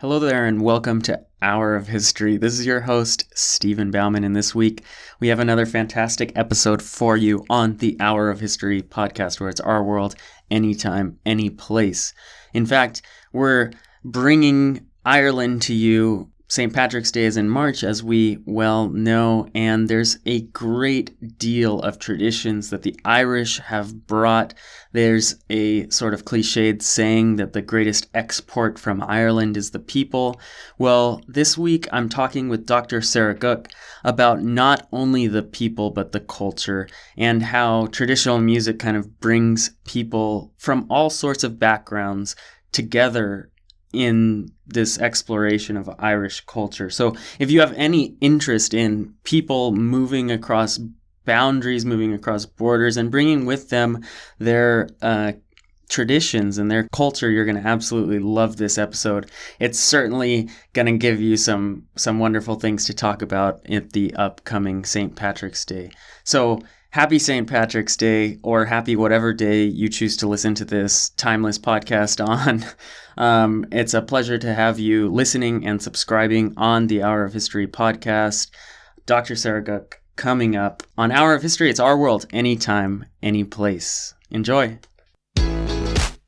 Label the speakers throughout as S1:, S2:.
S1: Hello there and welcome to Hour of History. This is your host, Stephen Bauman, and this week we have another fantastic episode for you on the Hour of History podcast, where it's our world, anytime, any place. In fact, we're bringing Ireland to you. St. Patrick's Day is in March, as we well know, and there's a great deal of traditions that the Irish have brought. There's a sort of cliched saying that the greatest export from Ireland is the people. Well, this week I'm talking with Dr. Sara Goek about not only the people but the culture, and how traditional music kind of brings people from all sorts of backgrounds together in this exploration of Irish culture. So if you have any interest in people moving across boundaries, moving across borders, and bringing with them their traditions and their culture, you're going to absolutely love this episode. It's certainly going to give you some wonderful things to talk about at the upcoming St. Patrick's Day. So happy St. Patrick's Day, or happy whatever day you choose to listen to this timeless podcast on. It's a pleasure to have you listening and subscribing on the Hour of History podcast. Dr. Sara Goek coming up on Hour of History. It's our world, anytime, any place. Enjoy.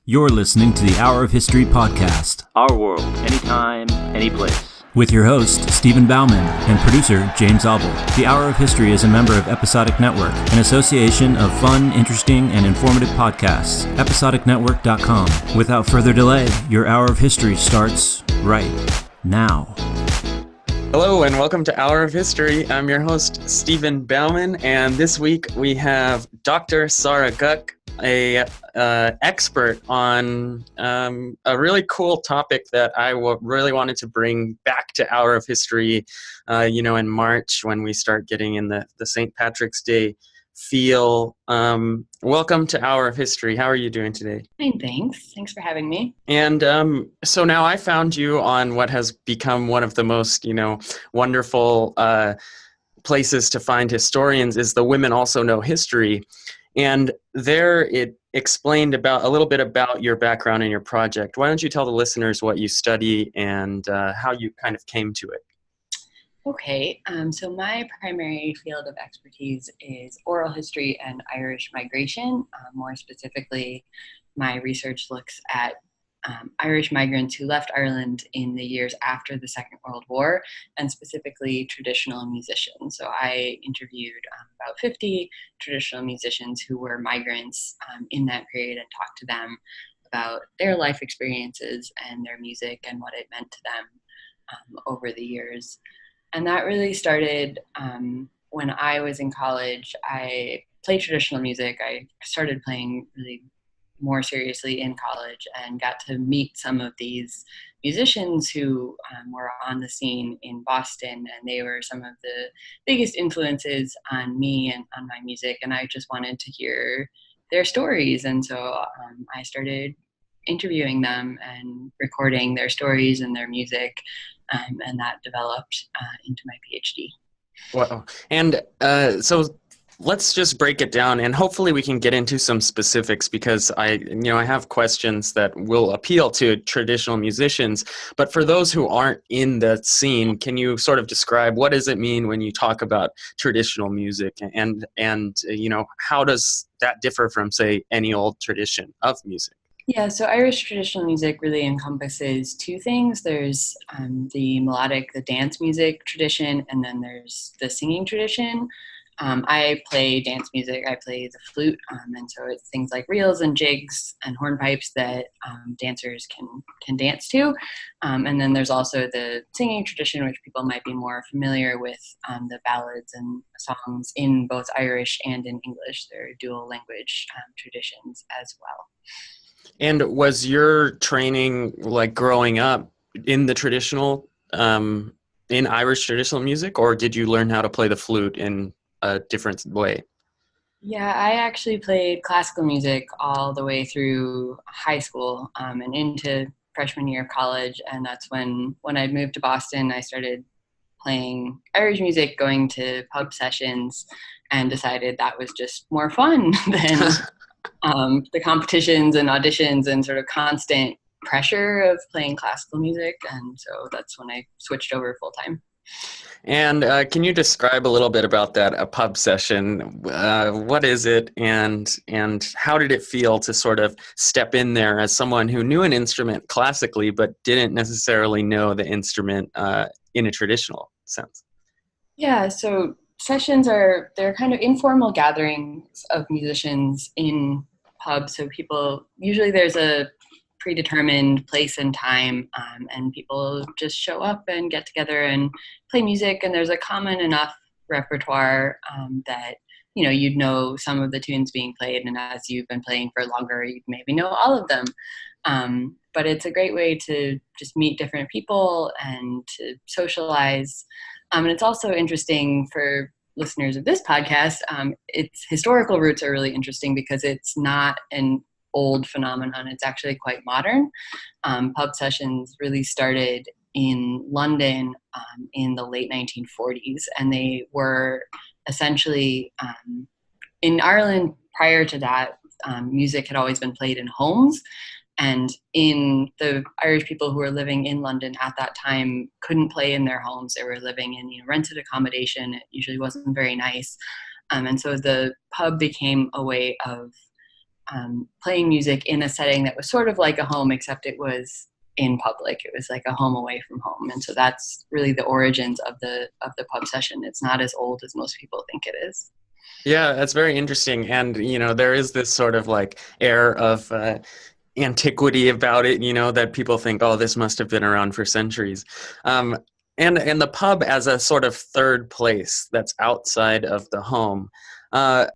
S2: You're listening to the Hour of History podcast.
S3: Our world, anytime, any place.
S2: With your host, Stephen Bauman, and producer, James Abel. The Hour of History is a member of Episodic Network, an association of fun, interesting, and informative podcasts. EpisodicNetwork.com. Without further delay, your Hour of History starts right now.
S1: Hello and welcome to Hour of History. I'm your host, Stephen Bauman, and this week we have Dr. Sara Goek, a expert on a really cool topic that I really wanted to bring back to Hour of History, in March when we start getting in the St. Patrick's Day feel. Welcome to Hour of History. How are you doing today?
S4: Fine, thanks. Thanks for having me.
S1: And so now I found you on what has become one of the most, wonderful places to find historians is the Women Also Know History. And there it explained a little bit about your background and your project. Why don't you tell the listeners what you study and how you kind of came to it?
S4: Okay, so my primary field of expertise is oral history and Irish migration. More specifically, my research looks at Irish migrants who left Ireland in the years after the Second World War, and specifically traditional musicians. So I interviewed about 50 traditional musicians who were migrants in that period and talked to them about their life experiences and their music and what it meant to them over the years. And that really started when I was in college. I played traditional music. I started playing really more seriously in college and got to meet some of these musicians who were on the scene in Boston, and they were some of the biggest influences on me and on my music, and I just wanted to hear their stories. And so I started interviewing them and recording their stories and their music, and that developed into my PhD.
S1: Wow. And so let's just break it down, and hopefully we can get into some specifics, because I have questions that will appeal to traditional musicians. But for those who aren't in the scene, can you sort of describe what does it mean when you talk about traditional music, and how does that differ from, say, any old tradition of music?
S4: Yeah, so Irish traditional music really encompasses two things. There's the melodic, the dance music tradition, and then there's the singing tradition. I play dance music. I play the flute, and so it's things like reels and jigs and hornpipes that dancers can dance to. And then there's also the singing tradition, which people might be more familiar with, the ballads and songs in both Irish and in English. They're dual language traditions as well.
S1: And was your training, like growing up, in the traditional, in Irish traditional music, or did you learn how to play the flute in a different way?
S4: Yeah, I actually played classical music all the way through high school and into freshman year of college. And that's when I moved to Boston, I started playing Irish music, going to pub sessions, and decided that was just more fun than the competitions and auditions and sort of constant pressure of playing classical music, and so that's when I switched over full time.
S1: And can you describe a little bit about that, a pub session? What is it, and how did it feel to sort of step in there as someone who knew an instrument classically but didn't necessarily know the instrument in a traditional sense?
S4: Yeah, so sessions they're kind of informal gatherings of musicians in pubs. So usually there's a predetermined place and time, and people just show up and get together and play music, and there's a common enough repertoire that you'd know some of the tunes being played, and as you've been playing for longer, you'd maybe know all of them. But it's a great way to just meet different people and to socialize. And it's also interesting for listeners of this podcast. Its historical roots are really interesting because it's not an old phenomenon. It's actually quite modern. Pub sessions really started in London in the late 1940s, and they were essentially in Ireland prior to that. Music had always been played in homes, and in the Irish people who were living in London at that time couldn't play in their homes. They were living in rented accommodation. It usually wasn't very nice, and so the pub became a way of playing music in a setting that was sort of like a home, except it was in public. It was like a home away from home. And so that's really the origins of the pub session. It's not as old as most people think it is.
S1: Yeah, that's very interesting. And, there is this sort of like air of antiquity about it, that people think, oh, this must have been around for centuries. And the pub as a sort of third place that's outside of the home. Well,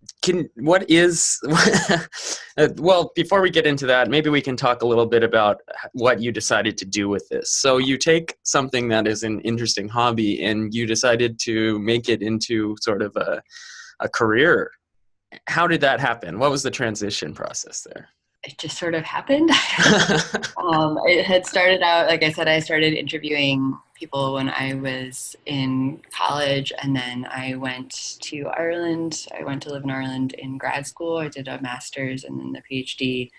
S1: before we get into that, maybe we can talk a little bit about what you decided to do with this. So you take something that is an interesting hobby and you decided to make it into sort of a career. How did that happen? What was the transition process there?
S4: It just sort of happened. It had started out, like I said, I started interviewing people when I was in college, and then I went to Ireland. I went to live in Ireland in grad school. I did a master's and then the PhD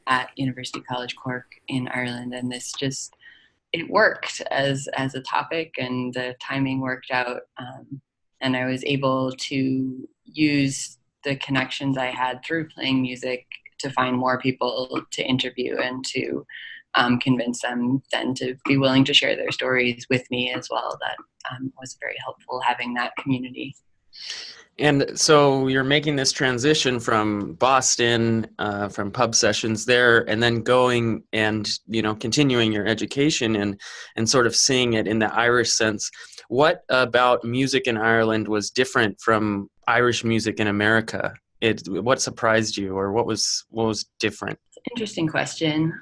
S4: at University College Cork in Ireland, and it worked as a topic, and the timing worked out, and I was able to use the connections I had through playing music to find more people to interview and to convince them then to be willing to share their stories with me as well. That was very helpful, having that community.
S1: And so you're making this transition from Boston, from pub sessions there, and then going and, continuing your education and sort of seeing it in the Irish sense. What about music in Ireland was different from Irish music in America? What surprised you, or what was different?
S4: It's an interesting question.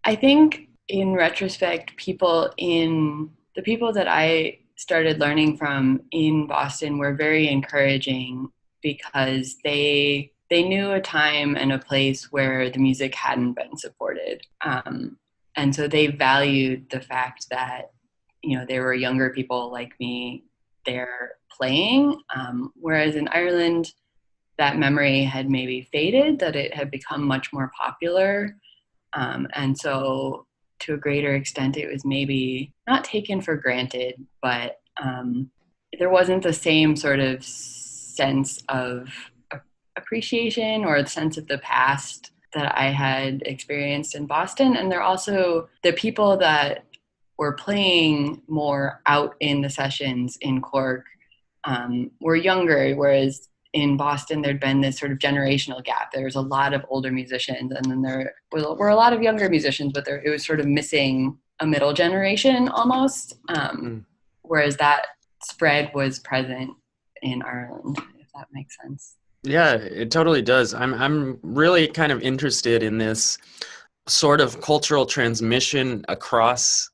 S4: I think in retrospect, the people that I started learning from in Boston were very encouraging because they knew a time and a place where the music hadn't been supported. And so they valued the fact that, there were younger people like me there playing, whereas in Ireland, that memory had maybe faded, that it had become much more popular. And so to a greater extent, it was maybe not taken for granted, but there wasn't the same sort of sense of appreciation or a sense of the past that I had experienced in Boston. And the people that were playing more out in the sessions in Cork were younger, whereas in Boston, there'd been this sort of generational gap. There was a lot of older musicians, and then there were a lot of younger musicians, but it was sort of missing a middle generation almost, whereas that spread was present in Ireland, if that makes sense.
S1: Yeah, it totally does. I'm really kind of interested in this sort of cultural transmission across,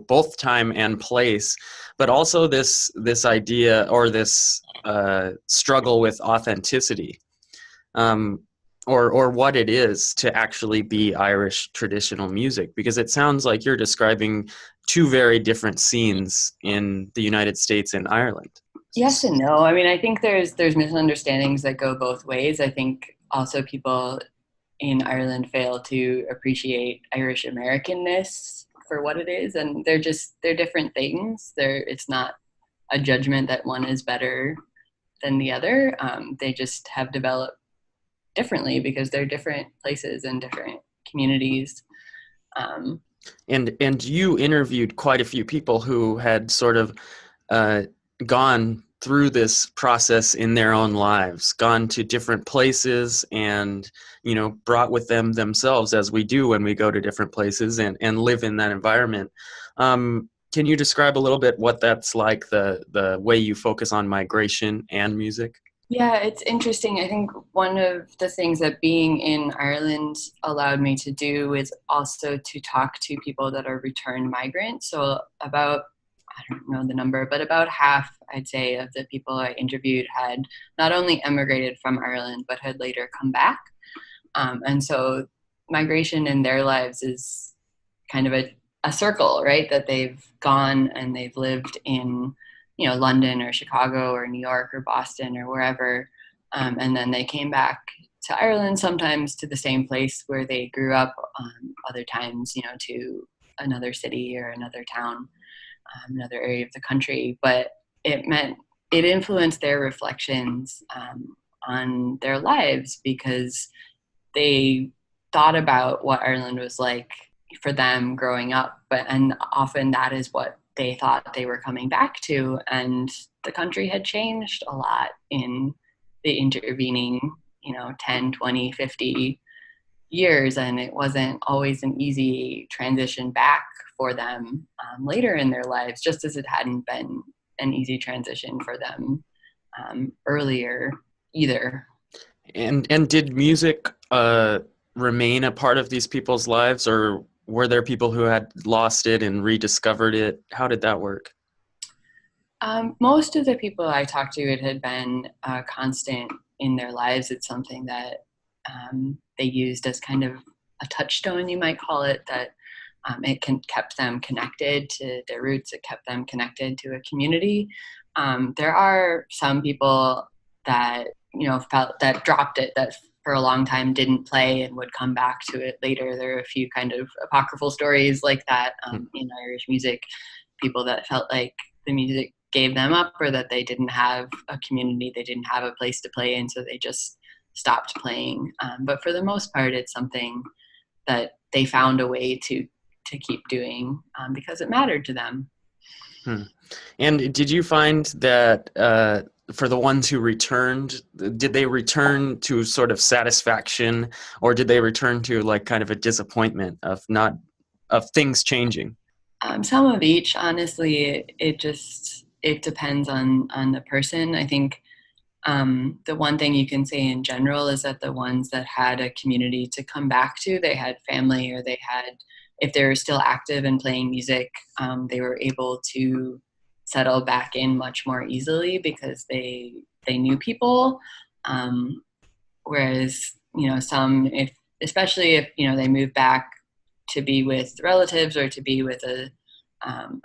S1: both time and place, but also this idea or this struggle with authenticity, or what it is to actually be Irish traditional music, because it sounds like you're describing two very different scenes in the United States and Ireland.
S4: Yes and no. I mean, I think there's misunderstandings that go both ways. I think also people in Ireland fail to appreciate Irish Americanness for what it is, and they're different things. It's not a judgment that one is better than the other. They just have developed differently because they're different places and different communities.
S1: And you interviewed quite a few people who had sort of gone through this process in their own lives, gone to different places and, brought with them themselves, as we do when we go to different places and live in that environment. Can you describe a little bit what that's like, the way you focus on migration and music?
S4: Yeah, it's interesting. I think one of the things that being in Ireland allowed me to do is also to talk to people that are returned migrants. So about, I don't know the number, but about half, I'd say, of the people I interviewed had not only emigrated from Ireland, but had later come back. And so migration in their lives is kind of a circle, right? That they've gone and they've lived in, London or Chicago or New York or Boston or wherever. And then they came back to Ireland, sometimes to the same place where they grew up, other times, to another city or another town, another area of the country. But it influenced their reflections on their lives because they thought about what Ireland was like for them growing up, and often that is what they thought they were coming back to. And the country had changed a lot in the intervening, 10, 20, 50 years. And it wasn't always an easy transition back for them later in their lives, just as it hadn't been an easy transition for them earlier either.
S1: And did music remain a part of these people's lives, or were there people who had lost it and rediscovered it? How did that work?
S4: Most of the people I talked to, it had been constant in their lives. It's something that they used as kind of a touchstone, you might call it, that it kept them connected to their roots. It kept them connected to a community. There are some people that, felt that dropped it, that for a long time didn't play and would come back to it later. There are a few kind of apocryphal stories like that in Irish music, people that felt like the music gave them up, or that they didn't have a community, they didn't have a place to play in, so they just stopped playing. But for the most part, it's something that they found a way to keep doing because it mattered to them.
S1: And did you find that for the ones who returned, did they return to sort of satisfaction, or did they return to like kind of a disappointment of things changing?
S4: Some of each, honestly. It depends on the person. I think the one thing you can say in general is that the ones that had a community to come back to, they had family, or if they were still active and playing music, they were able to settle back in much more easily because they knew people. Whereas, some, especially if they move back to be with relatives or to be with a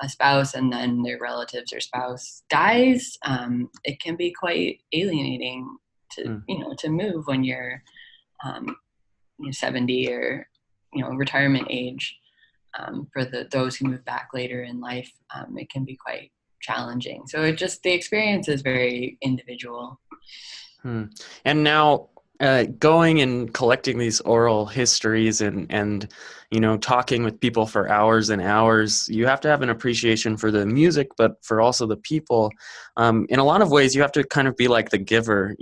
S4: spouse, and then their relatives or spouse dies, it can be quite alienating to move when you're 70 or retirement age. For those who move back later in life, it can be quite challenging. So the experience is very individual.
S1: And now going and collecting these oral histories and talking with people for hours and hours, you have to have an appreciation for the music, but for also the people. In a lot of ways, you have to kind of be like the giver,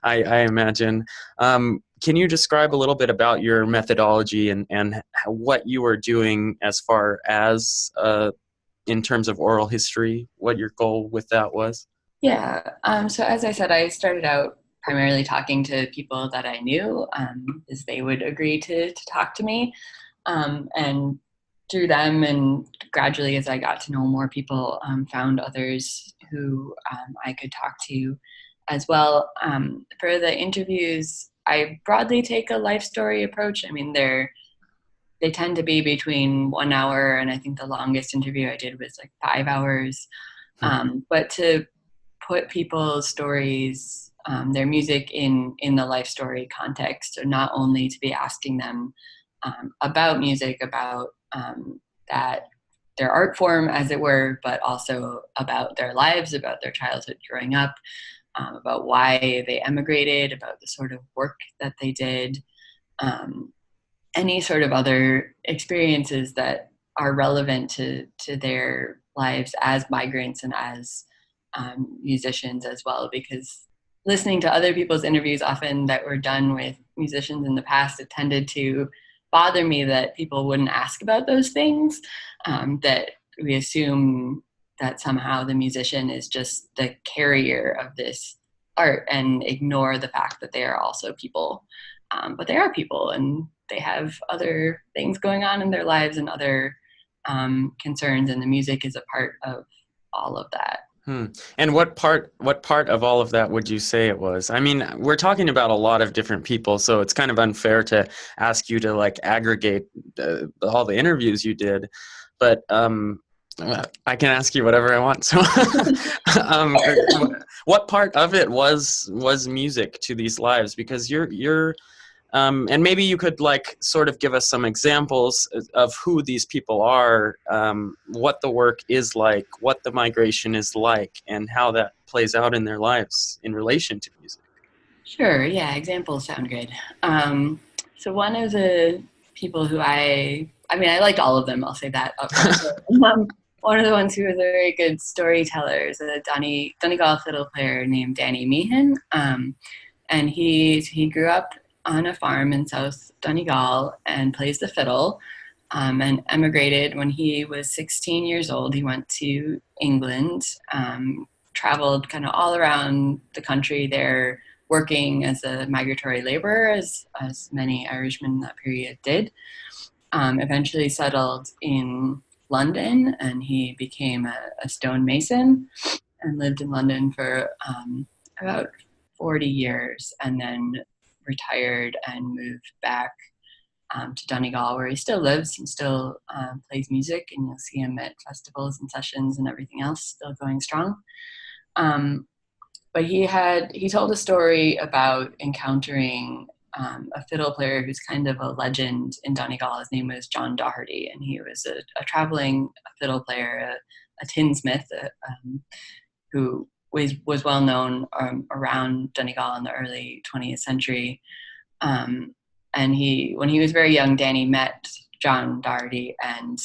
S1: I imagine. Can you describe a little bit about your methodology and what you were doing as far as in terms of oral history, what your goal with that was?
S4: Yeah. So as I said, I started out primarily talking to people that I knew, as they would agree to talk to me. And through them, and gradually as I got to know more people, found others who I could talk to as well. For the interviews, I broadly take a life story approach. I mean, they tend to be between 1 hour, and I think the longest interview I did was like 5 hours. But to put people's stories their music in the life story context. So not only to be asking them about music, about that their art form, as it were, but also about their lives, about their childhood growing up, about why they emigrated, about the sort of work that they did, any sort of other experiences that are relevant to their lives as migrants and as musicians as well. Because listening to other people's interviews often that were done with musicians in the past, it tended to bother me that people wouldn't ask about those things, that we assume that somehow the musician is just the carrier of this art and ignore the fact that they are also people. But they are people, and they have other things going on in their lives and other concerns, and the music is a part of all of that.
S1: And what part of all of that would you say it was? I mean, we're talking about a lot of different people, so it's kind of unfair to ask you to like aggregate all the interviews you did, but I can ask you whatever I want. So, what part of it was music to these lives? Because you're and maybe you could like sort of give us some examples of who these people are, what the work is like, what the migration is like, and how that plays out in their lives in relation to music.
S4: Sure, yeah, examples sound good. So one of the people who I liked all of them, I'll say that up front. One of the ones who was a very good storyteller is a Donegal fiddle player named Danny Meehan. And he grew up on a farm in South Donegal and plays the fiddle, and emigrated when he was 16 years old. He went to England, traveled kind of all around the country there, working as a migratory laborer, as many Irishmen in that period did. Eventually settled in London, and he became a stonemason and lived in London for about 40 years, and then retired and moved back to Donegal, where he still lives and still plays music, and you'll see him at festivals and sessions and everything else, still going strong. But he told a story about encountering a fiddle player who's kind of a legend in Donegal. His name was John Doherty, and he was a traveling fiddle player, a tinsmith, who was well known around Donegal in the early 20th century. And when he was very young, Danny met John Doherty and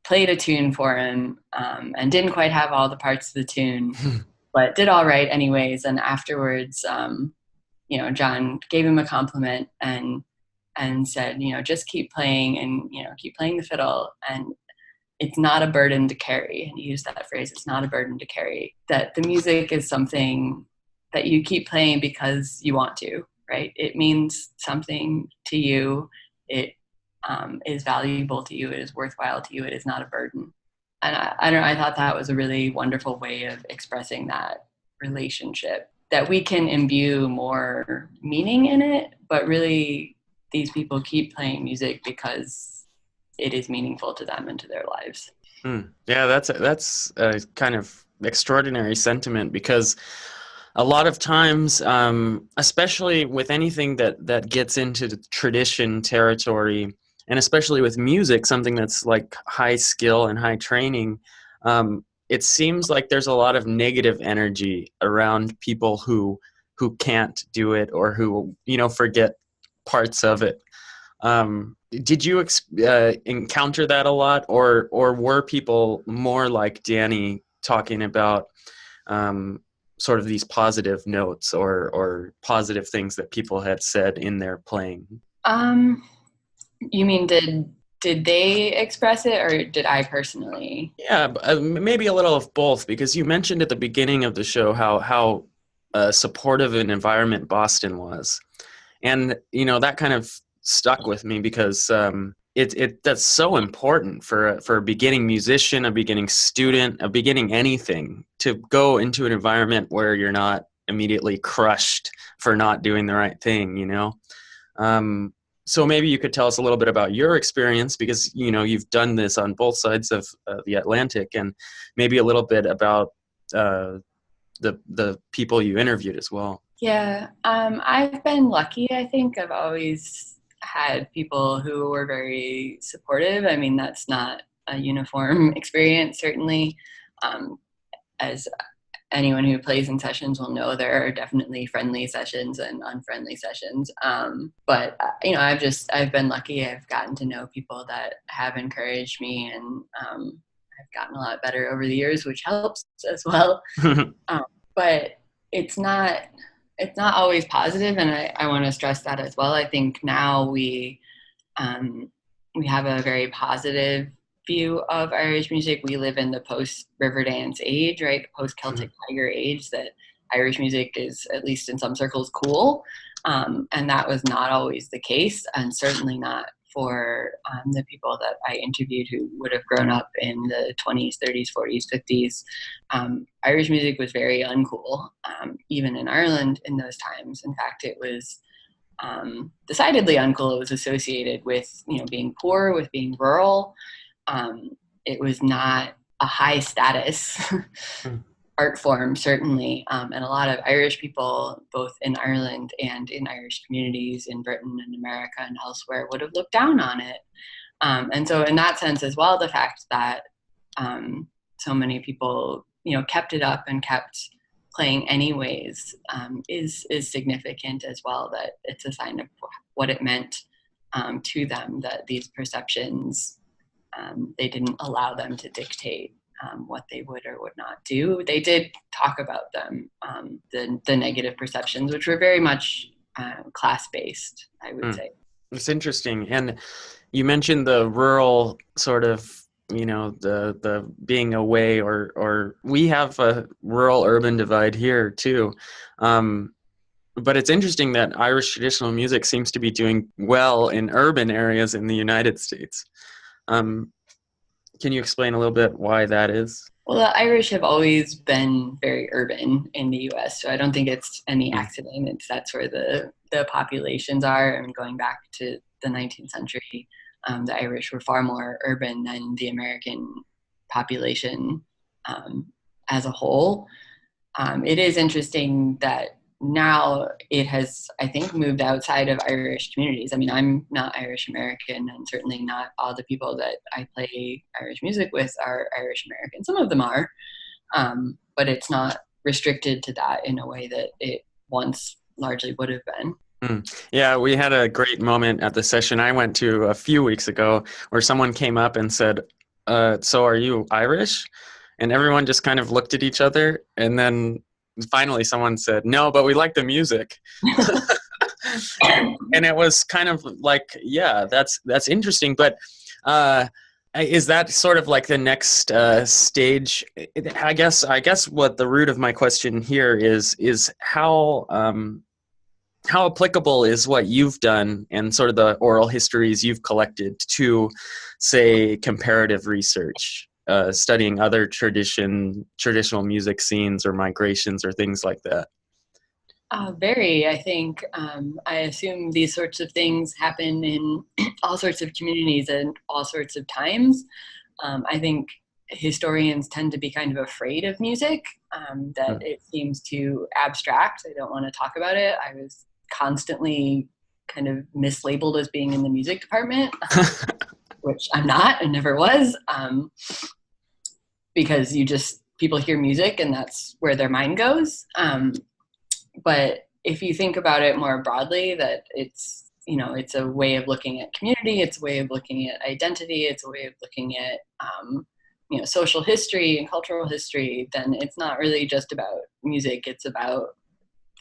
S4: played a tune for him, and didn't quite have all the parts of the tune, but did all right anyways. And afterwards, John gave him a compliment and said, just keep playing, and keep playing the fiddle, and it's not a burden to carry. And he used that phrase, it's not a burden to carry, that the music is something that you keep playing because you want to, right? It means something to you. It is valuable to you. It is worthwhile to you. It is not a burden. And I thought that was a really wonderful way of expressing that relationship, that we can imbue more meaning in it, but really these people keep playing music because it is meaningful to them and to their lives.
S1: Yeah, that's a kind of extraordinary sentiment, because a lot of times, especially with anything that gets into the tradition territory, and especially with music, something that's like high skill and high training, it seems like there's a lot of negative energy around people who can't do it, or who forget parts of it. Did you encounter that a lot, or were people more like Danny talking about sort of these positive notes or positive things that people had said in their playing?
S4: You mean did they express it, or did I personally?
S1: Yeah, maybe a little of both, because you mentioned at the beginning of the show how supportive an environment Boston was, and that kind of stuck with me, because that's so important for a beginning musician, a beginning student, a beginning anything, to go into an environment where you're not immediately crushed for not doing the right thing, So maybe you could tell us a little bit about your experience, because you've done this on both sides of the Atlantic, and maybe a little bit about the people you interviewed as well.
S4: Yeah, I've been lucky, I think. I've always had people who were very supportive. I mean, that's not a uniform experience, certainly. Um, as anyone who plays in sessions will know, there are definitely friendly sessions and unfriendly sessions. But I've been lucky. I've gotten to know people that have encouraged me, and I've gotten a lot better over the years, which helps as well. But it's not always positive, and I want to stress that as well. I think now we have a very positive view of Irish music. We live in the post Riverdance age, right? Post Celtic Tiger age, that Irish music is, at least in some circles, cool. And that was not always the case, and certainly not for the people that I interviewed who would have grown up in the 20s, 30s, 40s, 50s. Irish music was very uncool, even in Ireland in those times. In fact, it was decidedly uncool. It was associated with, being poor, with being rural. It was not a high status art form, certainly. And a lot of Irish people, both in Ireland and in Irish communities in Britain and America and elsewhere, would have looked down on it. And so in that sense as well, the fact that so many people, kept it up and kept playing anyways, is significant as well, that it's a sign of what it meant to them, that these perceptions, they didn't allow them to dictate what they would or would not do. They did talk about them, the negative perceptions, which were very much class-based, I would say.
S1: It's interesting. And you mentioned the rural sort of, the being away, or we have a rural urban divide here too. But it's interesting that Irish traditional music seems to be doing well in urban areas in the United States. Can you explain a little bit why that is?
S4: Well, the Irish have always been very urban in the U.S., so I don't think it's any accident. That's where the populations are. I mean, going back to the 19th century, the Irish were far more urban than the American population as a whole. It is interesting that now it has, I think, moved outside of Irish communities. I mean, I'm not Irish American, and certainly not all the people that I play Irish music with are Irish American. Some of them are, but it's not restricted to that in a way that it once largely would have been.
S1: Yeah, we had a great moment at the session I went to a few weeks ago where someone came up and said, so are you Irish? And everyone just kind of looked at each other, and then finally someone said, no, but we like the music. And it was kind of like, yeah, that's interesting. But is that sort of like the next stage? I guess what the root of my question here is how applicable is what you've done and sort of the oral histories you've collected to, say, comparative research? Studying other traditional music scenes or migrations or things like that?
S4: Very. I think I assume these sorts of things happen in all sorts of communities and all sorts of times. I think historians tend to be kind of afraid of music, that it seems too abstract. I don't want to talk about it. I was constantly kind of mislabeled as being in the music department. Which I'm not and never was, because people hear music and that's where their mind goes. But if you think about it more broadly, that it's a way of looking at community, it's a way of looking at identity, it's a way of looking at social history and cultural history, then it's not really just about music, it's about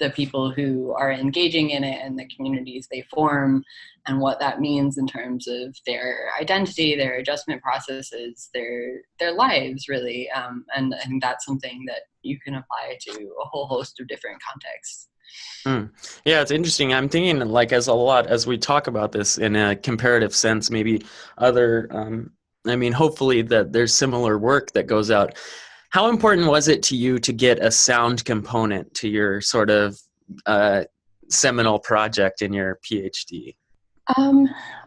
S4: the people who are engaging in it and the communities they form and what that means in terms of their identity, their adjustment processes, their lives, really. And I think that's something that you can apply to a whole host of different contexts.
S1: Yeah, it's interesting. I'm thinking, like, as we talk about this in a comparative sense, maybe other, hopefully that there's similar work that goes out. How important was it to you to get a sound component to your sort of seminal project in your PhD?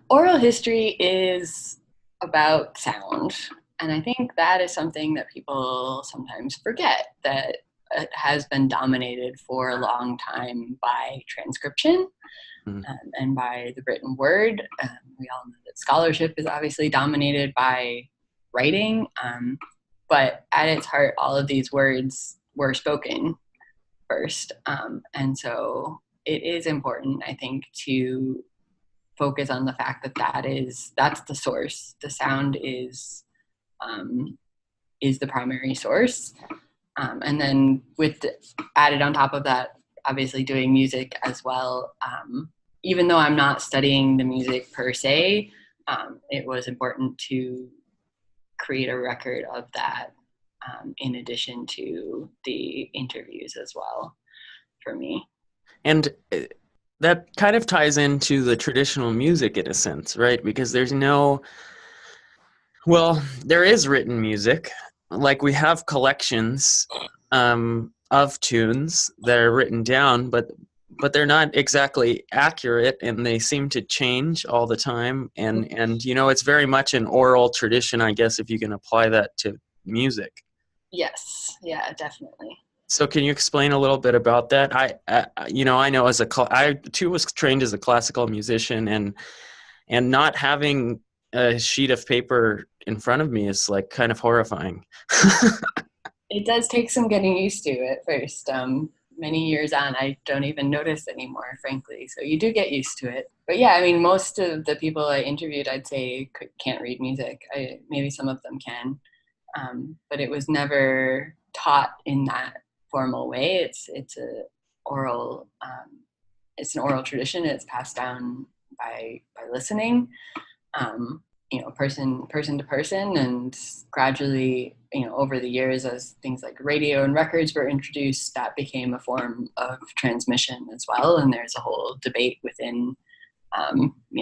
S4: Oral history is about sound. And I think that is something that people sometimes forget, that it has been dominated for a long time by transcription and by the written word. We all know that scholarship is obviously dominated by writing, but at its heart, all of these words were spoken first. And so it is important, I think, to focus on the fact that that's the source. The sound is the primary source. And then added on top of that, obviously doing music as well. Even though I'm not studying the music per se, it was important to create a record of that in addition to the interviews as well for me.
S1: And that kind of ties into the traditional music in a sense, right? Because there is written music. Like we have collections of tunes that are written down, but they're not exactly accurate, and they seem to change all the time. And it's very much an oral tradition, I guess, if you can apply that to music.
S4: Yes, yeah, definitely.
S1: So can you explain a little bit about that? I know I too was trained as a classical musician, and not having a sheet of paper in front of me is like kind of horrifying.
S4: It does take some getting used to at first. Many years on, I don't even notice anymore, frankly. So you do get used to it. But yeah, I mean, most of the people I interviewed, I'd say can't read music. Maybe some of them can, but it was never taught in that formal way. It's an oral tradition. It's passed down by listening, person to person, and gradually, over the years, as things like radio and records were introduced, that became a form of transmission as well. And there's a whole debate within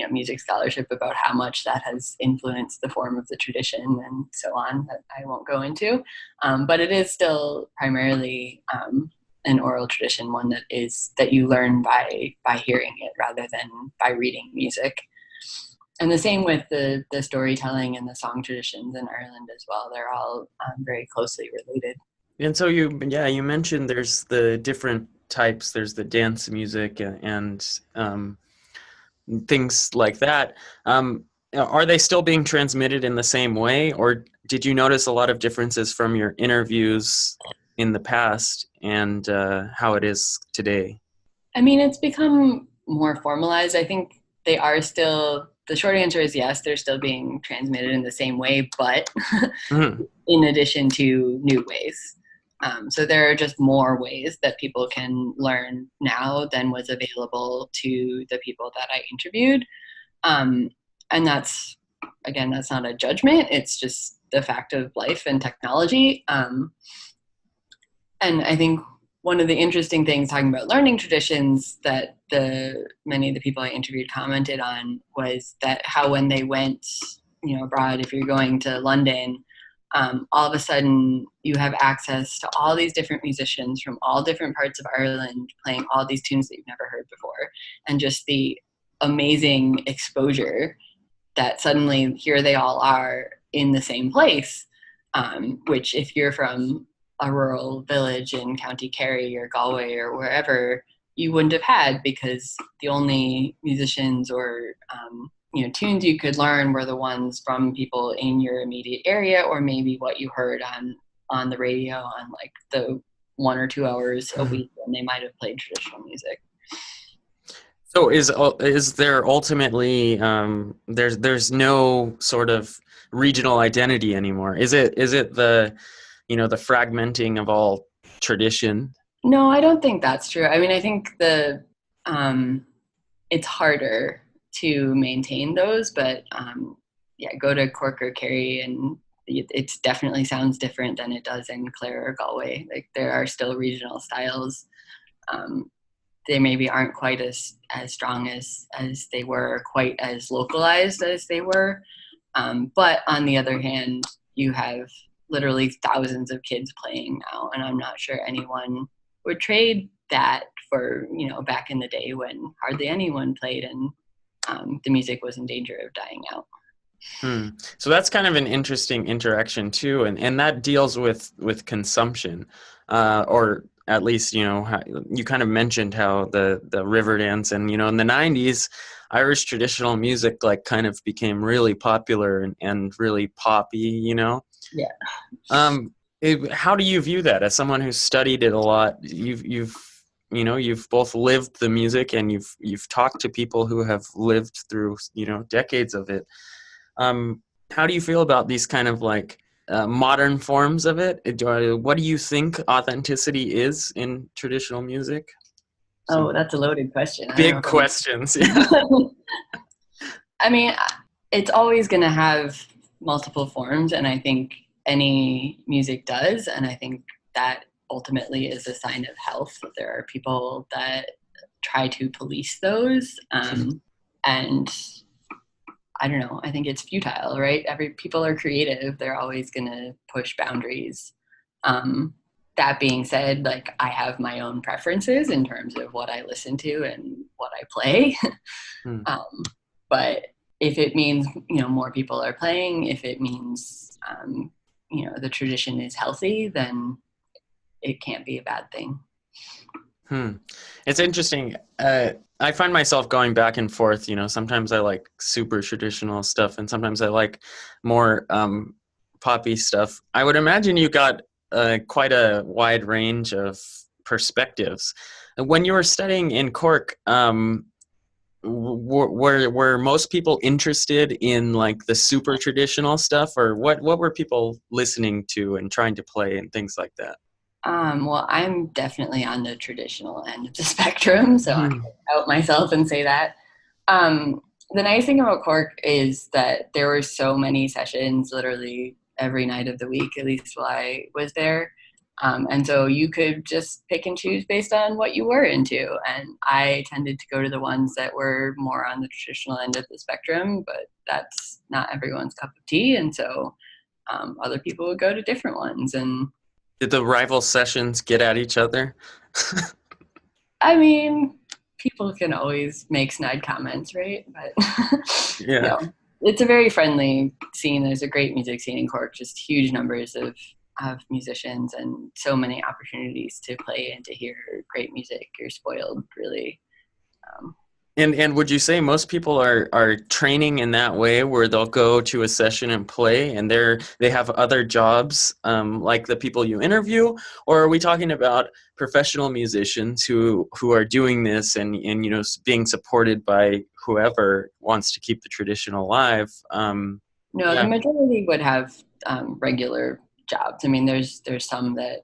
S4: music scholarship about how much that has influenced the form of the tradition and so on, that I won't go into. But it is still primarily an oral tradition, one that you learn by hearing it rather than by reading music. And the same with the storytelling and the song traditions in Ireland as well. They're all very closely related.
S1: And so you mentioned there's the different types. There's the dance music and things like that. Are they still being transmitted in the same way, or did you notice a lot of differences from your interviews in the past and how it is today?
S4: I mean, it's become more formalized. I think they are still, the short answer is yes, they're still being transmitted in the same way, but in addition to new ways. So there are just more ways that people can learn now than was available to the people that I interviewed. And that's not a judgment. It's just the fact of life and technology. And I think one of the interesting things talking about learning traditions that many of the people I interviewed commented on was that how when they went, abroad, if you're going to London, all of a sudden you have access to all these different musicians from all different parts of Ireland playing all these tunes that you've never heard before. And just the amazing exposure that suddenly here they all are in the same place, which if you're from a rural village in County Kerry or Galway or wherever, you wouldn't have had, because the only musicians or tunes you could learn were the ones from people in your immediate area, or maybe what you heard on the radio on like the 1 or 2 hours a week when they might have played traditional music.
S1: So is there ultimately there's no sort of regional identity anymore? Is it the the fragmenting of all tradition?
S4: No, I don't think that's true. I mean, I think it's harder to maintain those, but go to Cork or Kerry and it definitely sounds different than it does in Clare or Galway. Like there are still regional styles. They maybe aren't quite as strong as they were, quite as localized as they were. But on the other hand, you have literally thousands of kids playing now, and I'm not sure anyone would trade that for, back in the day when hardly anyone played and the music was in danger of dying out.
S1: So that's kind of an interesting interaction too, and that deals with consumption, or at least how, you kind of mentioned how the river dance, and in the '90s, Irish traditional music like kind of became really popular and really poppy.
S4: Yeah.
S1: Um, how do you view that as someone who's studied it a lot? You've both lived the music, and you've talked to people who have lived through decades of it. How do you feel about these kind of like modern forms of it? What do you think authenticity is in traditional music?
S4: Oh,
S1: Some
S4: that's a loaded question. I don't know
S1: big
S4: if I'm
S1: questions. Yeah.
S4: I mean, it's always going to have multiple forms, and I think any music does, and I think that ultimately is a sign of health. There are people that try to police those, and I don't know. I think it's futile, right? People are creative; they're always going to push boundaries. That being said, like I have my own preferences in terms of what I listen to and what I play.
S1: Hmm.
S4: But if it means more people are playing, if it means the tradition is healthy, then it can't be a bad thing.
S1: It's interesting. I find myself going back and forth. Sometimes I like super traditional stuff, and sometimes I like more poppy stuff. I would imagine you got quite a wide range of perspectives. When you were studying in Cork, were most people interested in like the super traditional stuff, or what were people listening to and trying to play and things like that?
S4: Well, I'm definitely on the traditional end of the spectrum, so I can out myself and say that. The nice thing about Cork is that there were so many sessions literally every night of the week, at least while I was there. And so you could just pick and choose based on what you were into. And I tended to go to the ones that were more on the traditional end of the spectrum, but that's not everyone's cup of tea. And so other people would go to different ones. And
S1: Did the rival sessions get at each other?
S4: I mean, people can always make snide comments, right? But
S1: Yeah.
S4: it's a very friendly scene. There's a great music scene in Cork, just huge numbers of musicians and so many opportunities to play and to hear great music. You're spoiled, really.
S1: And would you say most people are training in that way, where they'll go to a session and play, and they have other jobs, like the people you interview, or are we talking about professional musicians who are doing this and being supported by whoever wants to keep the tradition alive?
S4: No,
S1: Yeah.
S4: the majority would have regular jobs. I mean, there's some that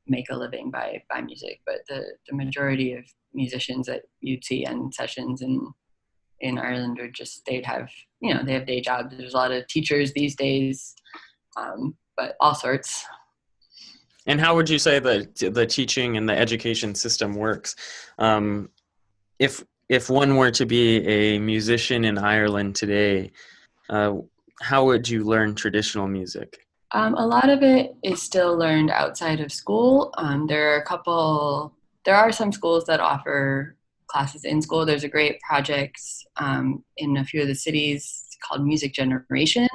S4: make a living by music, but the majority of musicians that you'd see in sessions in Ireland are just they have day jobs. There's a lot of teachers these days, but all sorts.
S1: And how would you say the teaching and the education system works? If one were to be a musician in Ireland today, how would you learn traditional music?
S4: A lot of it is still learned outside of school. There are some schools that offer classes in school. There's a great project in a few of the cities called Music Generation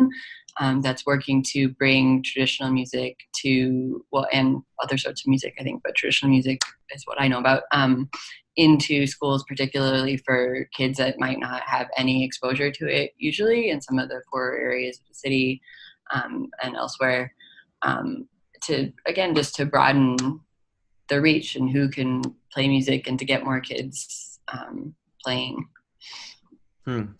S4: that's working to bring traditional music and other sorts of music, I think, but traditional music is what I know about, into schools, particularly for kids that might not have any exposure to it usually in some of the poorer areas of the city. And elsewhere, just to broaden the reach and who can play music and to get more kids playing.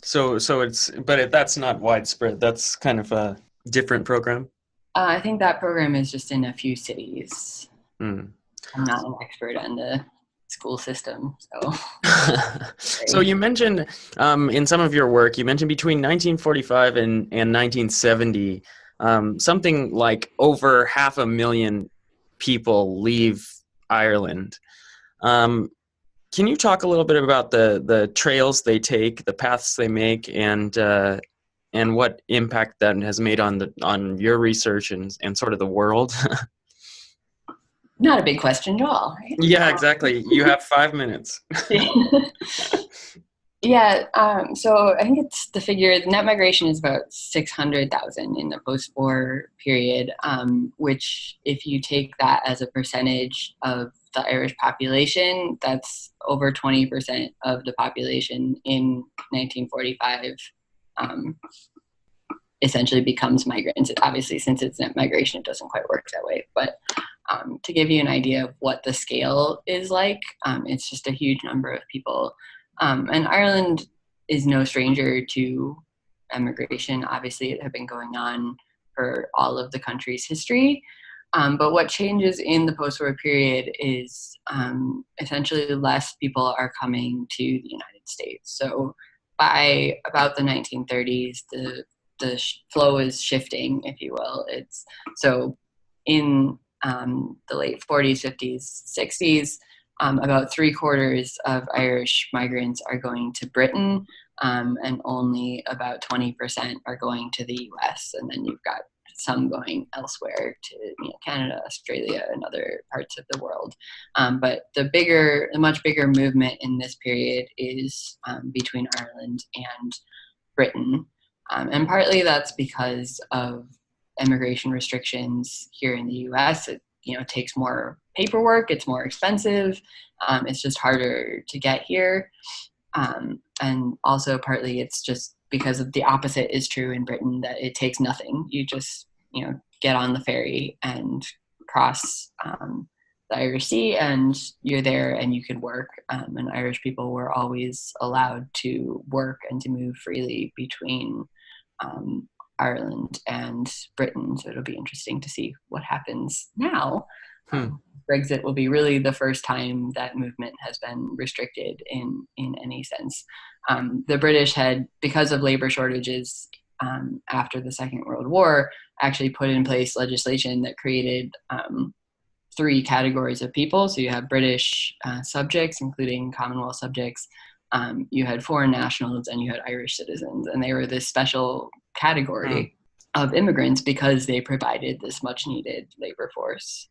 S1: So that's not widespread. That's kind of a different program.
S4: I think that program is just in a few cities. I'm not an expert on the school system, so.
S1: So you mentioned in some of your work, you mentioned between 1945 and 1970, something like over 500,000 people leave Ireland. Can you talk a little bit about the trails they take, the paths they make, and what impact that has made on your research and sort of the world?
S4: Not a big question at all, right?
S1: Yeah, exactly. You have 5 minutes.
S4: Yeah, so I think it's the figure, the net migration is about 600,000 in the post-war period, which if you take that as a percentage of the Irish population, that's over 20% of the population in 1945 um, essentially becomes migrants. Obviously, since it's net migration, it doesn't quite work that way. But to give you an idea of what the scale is like, it's just a huge number of people. And Ireland is no stranger to emigration. Obviously, it had been going on for all of the country's history. But what changes in the post-war period is essentially less people are coming to the United States. So by about the 1930s, the flow is shifting, if you will. It's so in the late 40s, 50s, 60s, about 3/4 of Irish migrants are going to Britain, and only about 20% are going to the US. And then you've got some going elsewhere to Canada, Australia, and other parts of the world. But the much bigger movement in this period is between Ireland and Britain. And partly that's because of immigration restrictions here in the US. It takes more paperwork, it's more expensive, it's just harder to get here. And also partly it's just because of the opposite is true in Britain, that it takes nothing. You just get on the ferry and cross the Irish Sea, and you're there and you can work. And Irish people were always allowed to work and to move freely between Ireland and Britain. So it'll be interesting to see what happens now. Brexit will be really the first time that movement has been restricted in any sense. The British had, because of labor shortages after the Second World War, actually put in place legislation that created 3 categories of people. So you have British subjects, including Commonwealth subjects, you had foreign nationals, and you had Irish citizens. And they were this special category of immigrants because they provided this much needed labor force.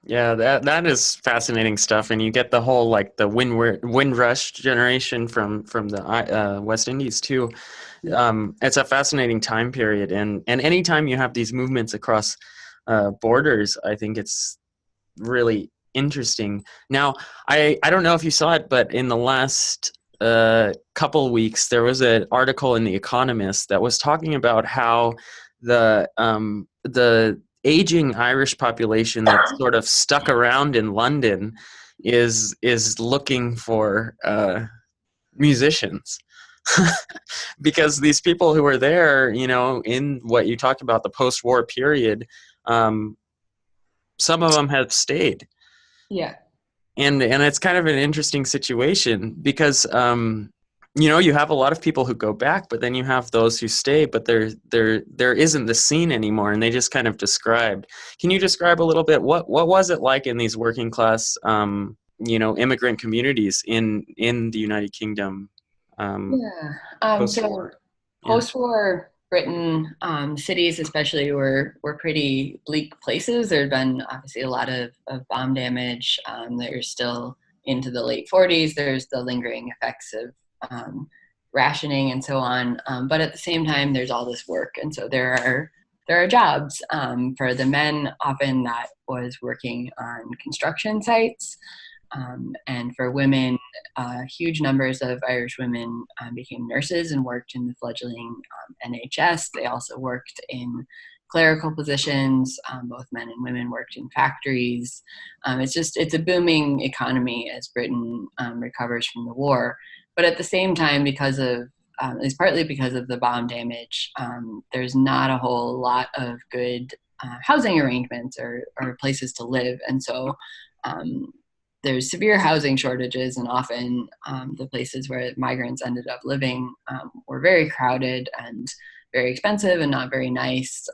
S1: Yeah, that is fascinating stuff, and you get the whole the Windrush generation from the West Indies too. It's a fascinating time period, and anytime you have these movements across borders, I think it's really interesting. Now, I don't know if you saw it, but in the last couple weeks, there was an article in the Economist that was talking about how the aging Irish population that's sort of stuck around in London is looking for musicians. Because these people who are there, in what you talked about, the post-war period, some of them have stayed.
S4: Yeah.
S1: And it's kind of an interesting situation because you have a lot of people who go back, but then you have those who stay, but there isn't the scene anymore, and they just kind of described. Can you describe a little bit what was it like in these working class immigrant communities in the United Kingdom? Post-war.
S4: Post-war Britain, cities especially were pretty bleak places. There had been obviously a lot of bomb damage. There's still, into the late 40s, there's the lingering effects of rationing and so on. But at the same time, there's all this work. And so there are jobs. For the men, often that was working on construction sites. And for women, huge numbers of Irish women became nurses and worked in the fledgling NHS. They also worked in clerical positions. Both men and women worked in factories. It's a booming economy as Britain recovers from the war. But at the same time, it's partly because of the bomb damage, there's not a whole lot of good housing arrangements or places to live. And so there's severe housing shortages, and often the places where migrants ended up living were very crowded and very expensive and not very nice.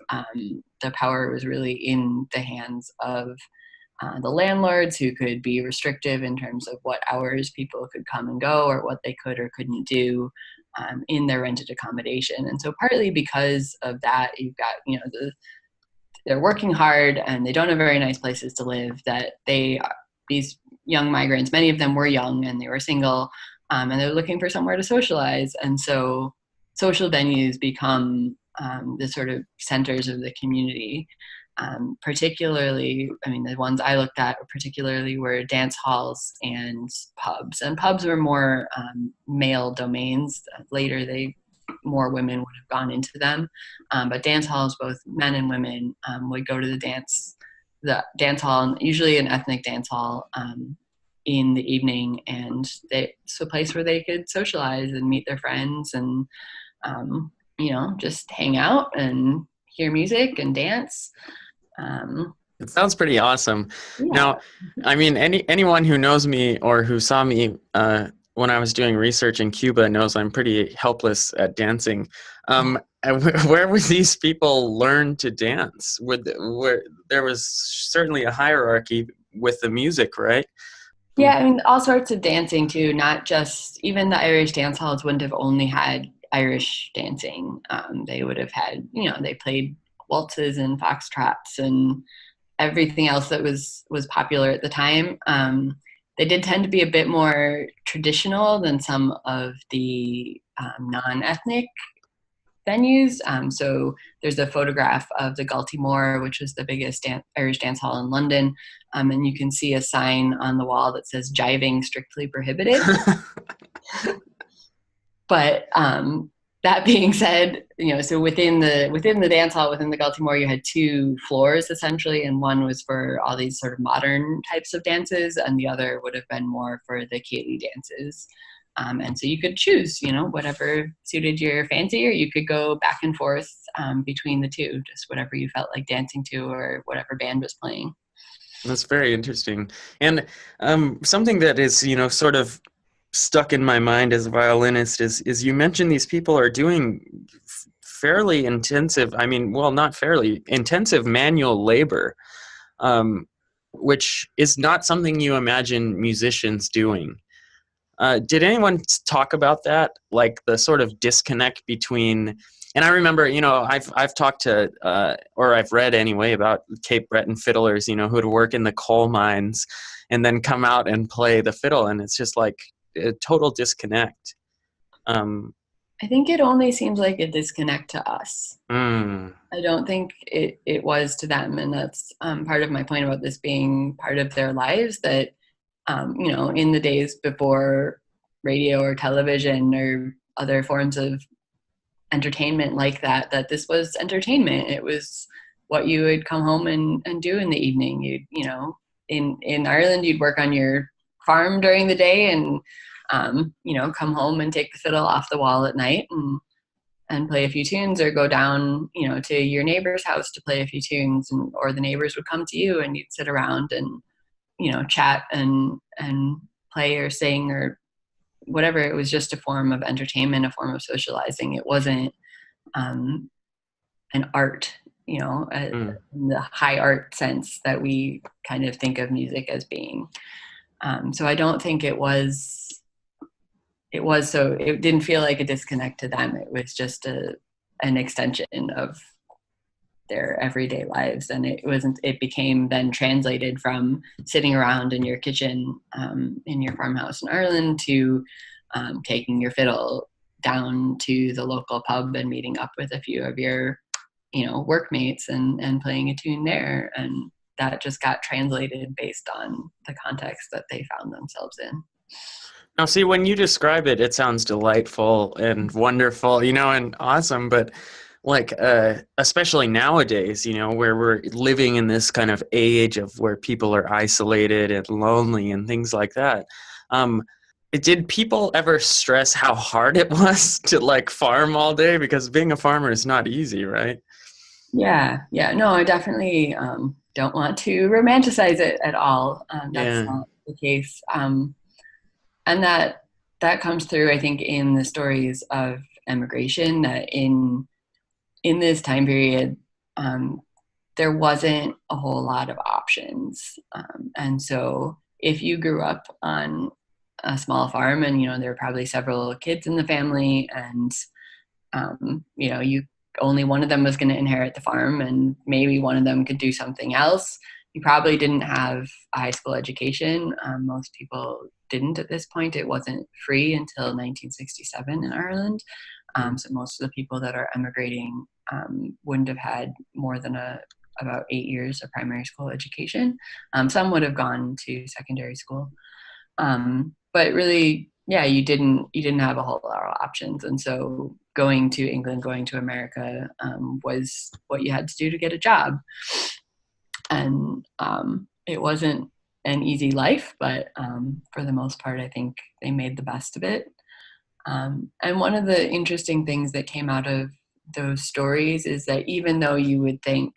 S4: The power was really in the hands of the landlords, who could be restrictive in terms of what hours people could come and go or what they could or couldn't do in their rented accommodation. And so partly because of that, you've got, they're working hard and they don't have very nice places to live, that these young migrants, many of them were young and they were single, and they're looking for somewhere to socialize. And so social venues become the sort of centers of the community. Particularly, I mean, the ones I looked at particularly were dance halls and pubs. And pubs were more male domains. Later, more women would have gone into them. But dance halls, both men and women, would go to the dance hall, usually an ethnic dance hall, in the evening, and it's a place where they could socialize and meet their friends and just hang out and hear music and dance.
S1: It sounds pretty awesome.
S4: Yeah.
S1: Now, I mean, anyone who knows me or who saw me when I was doing research in Cuba knows I'm pretty helpless at dancing. Where would these people learn to dance? Where there was certainly a hierarchy with the music, right?
S4: Yeah, I mean, all sorts of dancing too, not just, even the Irish dance halls wouldn't have only had Irish dancing. They would have had, they played waltzes and foxtrots and everything else that was popular at the time. They did tend to be a bit more traditional than some of the non-ethnic venues. So there's a photograph of the Galtymore, which was the biggest Irish dance hall in London. And you can see a sign on the wall that says "Jiving strictly prohibited." But that being said, so within the dance hall, within the Galtymore, you had two floors essentially, and one was for all these sort of modern types of dances, and the other would have been more for the Ceilidh dances. And so you could choose, whatever suited your fancy, or you could go back and forth between the two, just whatever you felt like dancing to or whatever band was playing.
S1: That's very interesting. And something that is, sort of stuck in my mind as a violinist is you mentioned these people are doing fairly intensive, not fairly, intensive manual labor, which is not something you imagine musicians doing. Did anyone talk about that, like the sort of disconnect between? And I remember, I've talked to, or I've read anyway, about Cape Breton fiddlers, who would work in the coal mines and then come out and play the fiddle, and it's just like a total disconnect.
S4: I think it only seems like a disconnect to us. I don't think it was to them, and that's part of my point about this being part of their lives, that in the days before radio or television or other forms of entertainment like that this was entertainment. It was what you would come home and do in the evening. In Ireland, you'd work on your farm during the day and, come home and take the fiddle off the wall at night and play a few tunes, or go down, to your neighbor's house to play a few tunes, or the neighbors would come to you and you'd sit around and, chat and play or sing or whatever. It was just a form of entertainment, a form of socializing. It wasn't an art, in the high art sense that we kind of think of music as being. So I don't think it didn't feel like a disconnect to them. It was just an extension of their everyday lives, and it became then translated from sitting around in your kitchen in your farmhouse in Ireland to taking your fiddle down to the local pub and meeting up with a few of your workmates and playing a tune there, and that just got translated based on the context that they found themselves in.
S1: Now, see, when you describe it, it sounds delightful and wonderful, and awesome, but like, especially nowadays, where we're living in this kind of age of where people are isolated and lonely and things like that. Did people ever stress how hard it was to like farm all day? Because being a farmer is not easy, right?
S4: Yeah. No, I definitely don't want to romanticize it at all. That's not the case. And that comes through, I think, in the stories of emigration, that in this time period, there wasn't a whole lot of options. And so if you grew up on a small farm and, there were probably several kids in the family, and, only one of them was going to inherit the farm, and maybe one of them could do something else. You probably didn't have a high school education. Most people didn't at this point. It wasn't free until 1967 in Ireland. So most of the people that are emigrating wouldn't have had more than about 8 years of primary school education. Some would have gone to secondary school. But really, yeah, you didn't have a whole lot of options. And so going to England, going to America was what you had to do to get a job. And it wasn't an easy life, but for the most part, I think they made the best of it. And one of the interesting things that came out of those stories is that even though you would think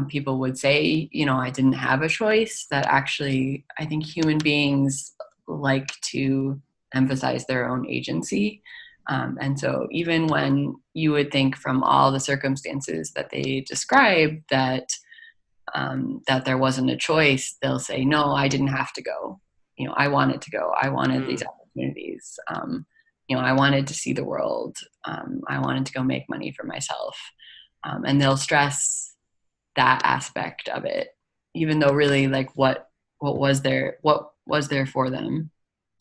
S4: people would say, I didn't have a choice, that actually I think human beings like to emphasize their own agency. And so even when you would think from all the circumstances that they describe that there wasn't a choice, they'll say, no, I didn't have to go. I wanted to go. I wanted these opportunities. I wanted to see the world. I wanted to go make money for myself. And they'll stress that aspect of it, even though really like what was there for them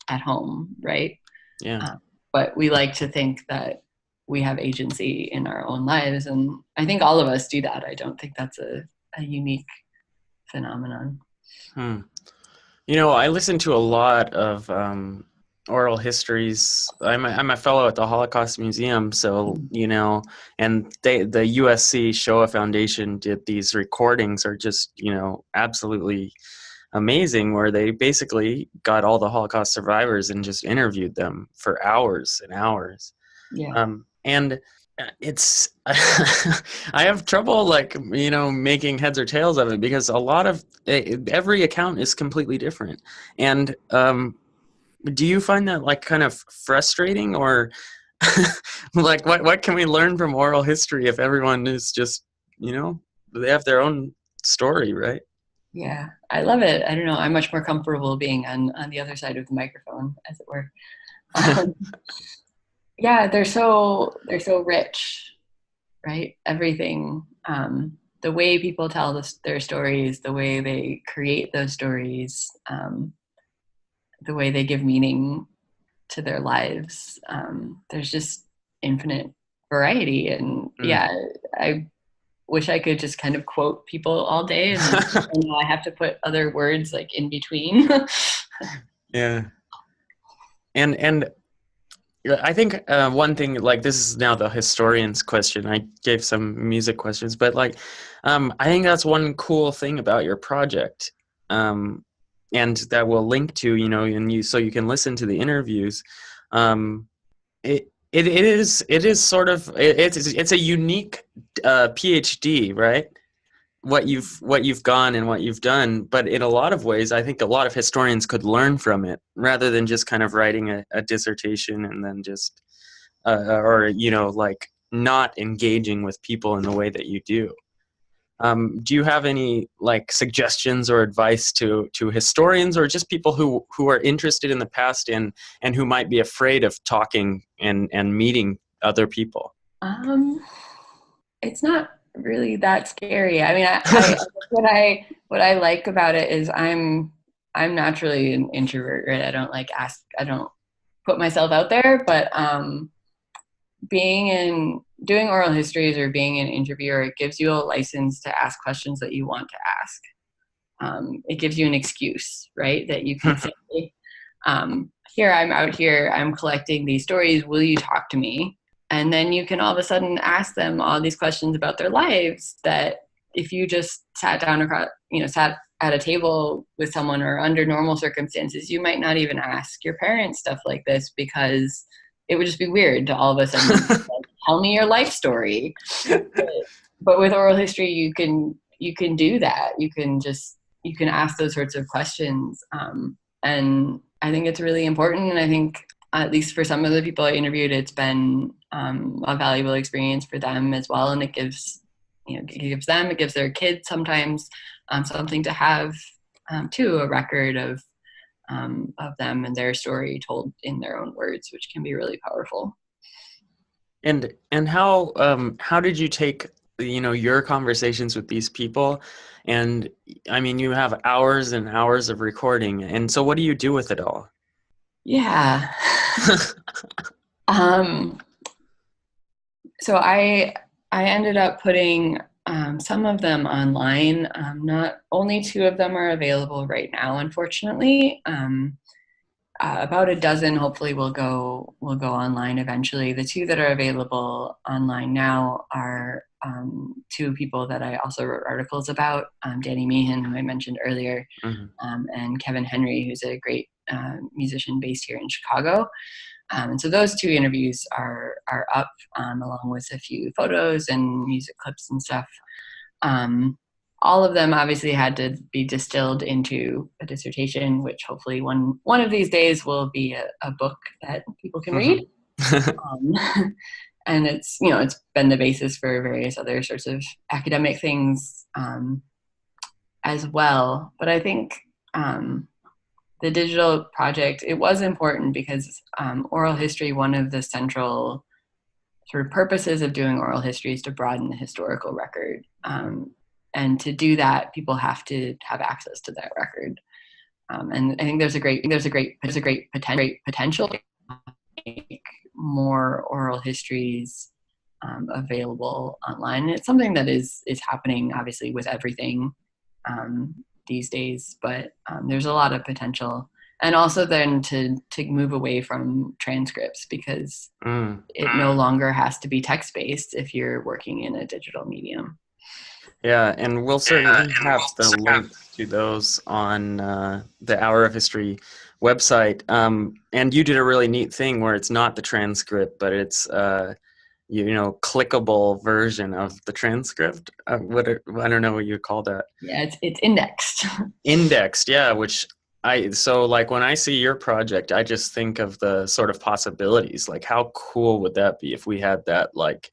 S4: at home, right?
S1: Yeah.
S4: But we like to think that we have agency in our own lives, and I think all of us do that. I don't think that's a unique phenomenon.
S1: I listen to a lot of oral histories. I'm a fellow at the Holocaust Museum, so and the USC Shoah Foundation did these recordings, are just absolutely amazing, where they basically got all the Holocaust survivors and just interviewed them for hours and hours.
S4: Yeah.
S1: And it's I have trouble making heads or tails of it, because a lot of every account is completely different. And do you find that kind of frustrating, or what can we learn from oral history if everyone is just they have their own story, right?
S4: Yeah, I love it. I don't know. I'm much more comfortable being on the other side of the microphone, as it were. Yeah, they're so rich, right? Everything, the way people tell their stories, the way they create those stories, the way they give meaning to their lives. There's just infinite variety, and yeah, I wish I could just kind of quote people all day, and I have to put other words in between.
S1: Yeah, and I think one thing, this is now the historian's question. I gave some music questions, but I think that's one cool thing about your project, and that we'll link to, so you can listen to the interviews. It is sort of it's a unique PhD, right? What you've gone and what you've done, but in a lot of ways, I think a lot of historians could learn from it, rather than just kind of writing a dissertation and then just not engaging with people in the way that you do. Do you have any suggestions or advice to historians, or just people who are interested in the past and who might be afraid of talking and meeting other people?
S4: It's not really that scary. I mean, what I like about it is I'm naturally an introvert, right? I don't put myself out there, but doing oral histories or being an interviewer, it gives you a license to ask questions that you want to ask. It gives you an excuse, right? That you can say, here, I'm out here, I'm collecting these stories, will you talk to me? And then you can all of a sudden ask them all these questions about their lives that if you just sat at a table with someone, or under normal circumstances, you might not even ask your parents stuff like this, because it would just be weird to all of a sudden tell me your life story. But with oral history, you can do that. You can ask those sorts of questions. And I think it's really important. And I think, at least for some of the people I interviewed, it's been a valuable experience for them as well. And it gives their kids sometimes something to have too, a record of them and their story told in their own words, which can be really powerful.
S1: And how did you take your conversations with these people? And I mean, you have hours and hours of recording, and so what do you do with it all?
S4: Yeah. So I ended up putting some of them online. Not only two of them are available right now, unfortunately. About a dozen hopefully will go online eventually. The two that are available online now are two people that I also wrote articles about, Danny Meehan, who I mentioned earlier, and Kevin Henry, who's a great musician based here in Chicago. And so those two interviews are up, along with a few photos and music clips and stuff. All of them obviously had to be distilled into a dissertation, which hopefully one of these days will be a book that people can read. And it's been the basis for various other sorts of academic things as well. But I think the digital project, it was important because oral history, one of the central sort of purposes of doing oral history is to broaden the historical record. And to do that, people have to have access to that record. And I think there's a great potential to make more oral histories available online. And it's something that is happening obviously with everything these days, but there's a lot of potential. And also then to move away from transcripts, because it no longer has to be text-based if you're working in a digital medium.
S1: Yeah, and we'll certainly have the link to those on the Hour of History website. And you did a really neat thing where it's not the transcript, but it's clickable version of the transcript. I don't know what you call that.
S4: Yeah, it's indexed.
S1: Indexed, yeah. Which when I see your project, I just think of the sort of possibilities. Like, how cool would that be if we had that like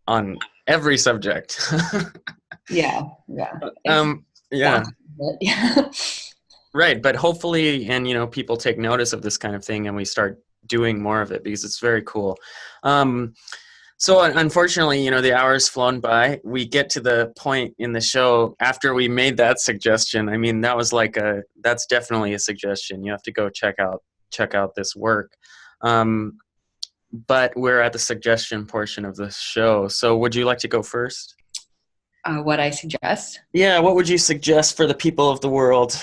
S1: on every subject?
S4: Yeah.
S1: Yeah. Right, but hopefully, and people take notice of this kind of thing, and we start doing more of it because it's very cool. So unfortunately, the hour's flown by. We get to the point in the show after we made that suggestion. I mean, that was that's definitely a suggestion. You have to go check out this work. But we're at the suggestion portion of the show. So would you like to go first?
S4: What I suggest?
S1: Yeah, what would you suggest for the people of the world?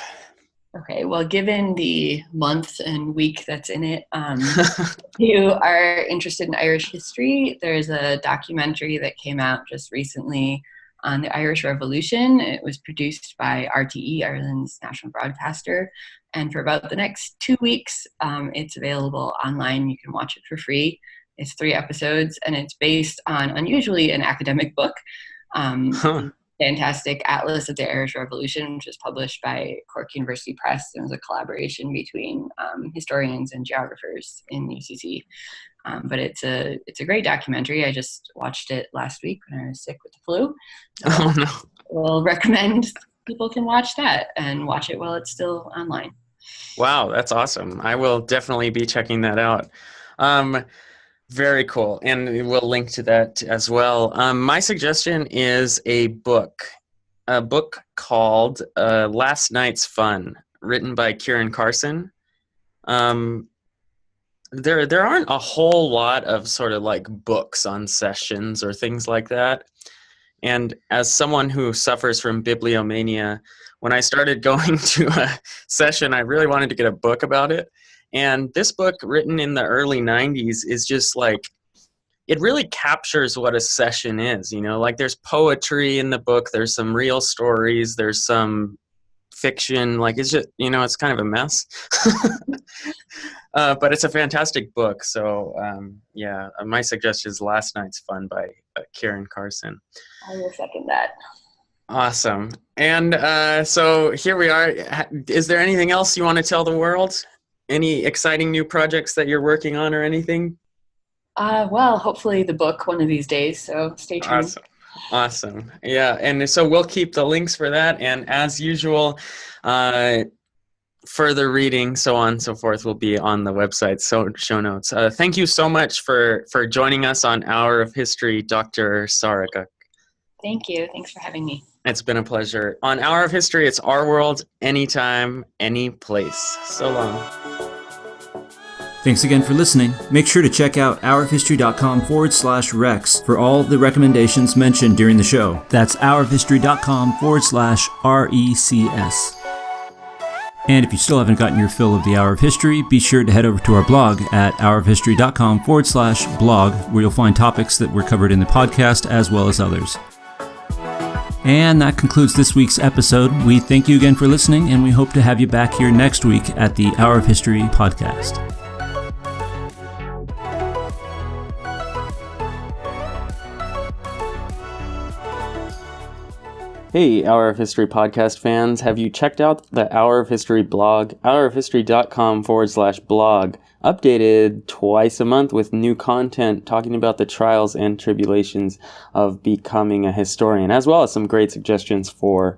S4: Okay, well, given the month and week that's in it, if you are interested in Irish history, there's a documentary that came out just recently on the Irish Revolution. It was produced by RTE, Ireland's national broadcaster. And for about the next 2 weeks, it's available online. You can watch it for free. It's 3 episodes, and it's based on, unusually, an academic book. Fantastic Atlas of the Irish Revolution, which was published by Cork University Press. It was a collaboration between historians and geographers in UCC. But it's a great documentary. I just watched it last week when I was sick with the flu. So We'll recommend people can watch that and watch it while it's still online.
S1: Wow, that's awesome. I will definitely be checking that out. Very cool. And we'll link to that as well. My suggestion is a book called Last Night's Fun, written by Ciaran Carson. There aren't a whole lot of sort of like books on sessions or things like that. And as someone who suffers from bibliomania, when I started going to a session, I really wanted to get a book about it. And this book, written in the early 90s, is just like, it really captures what a session is, like there's poetry in the book, there's some real stories, there's some fiction, like it's just, it's kind of a mess. But it's a fantastic book. So, my suggestion is Last Night's Fun by Ciaran Carson.
S4: I will second that.
S1: Awesome. And so here we are. Is there anything else you want to tell the world? Any exciting new projects that you're working on or anything?
S4: Well, hopefully the book one of these days, so stay tuned.
S1: Awesome. Yeah, and so we'll keep the links for that, and as usual, further reading, so on and so forth, will be on the website, so show notes. Thank you so much for joining us on Hour of History, Dr. Sara Goek.
S4: Thank you. Thanks for having me.
S1: It's been a pleasure. On Hour of History, it's our world, anytime, any place. So long.
S2: Thanks again for listening. Make sure to check out hourofhistory.com/Rex for all the recommendations mentioned during the show. That's hourofhistory.com/RECS. And if you still haven't gotten your fill of the Hour of History, be sure to head over to our blog at hourofhistory.com/blog, where you'll find topics that were covered in the podcast as well as others. And that concludes this week's episode. We thank you again for listening, and we hope to have you back here next week at the Hour of History podcast.
S1: Hey, Hour of History podcast fans, have you checked out the Hour of History blog, hourofhistory.com/blog, updated twice a month with new content talking about the trials and tribulations of becoming a historian, as well as some great suggestions for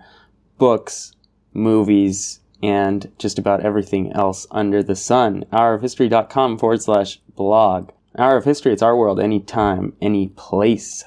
S1: books, movies, and just about everything else under the sun. hourofhistory.com/blog. Hour of History, it's our world, anytime, any place.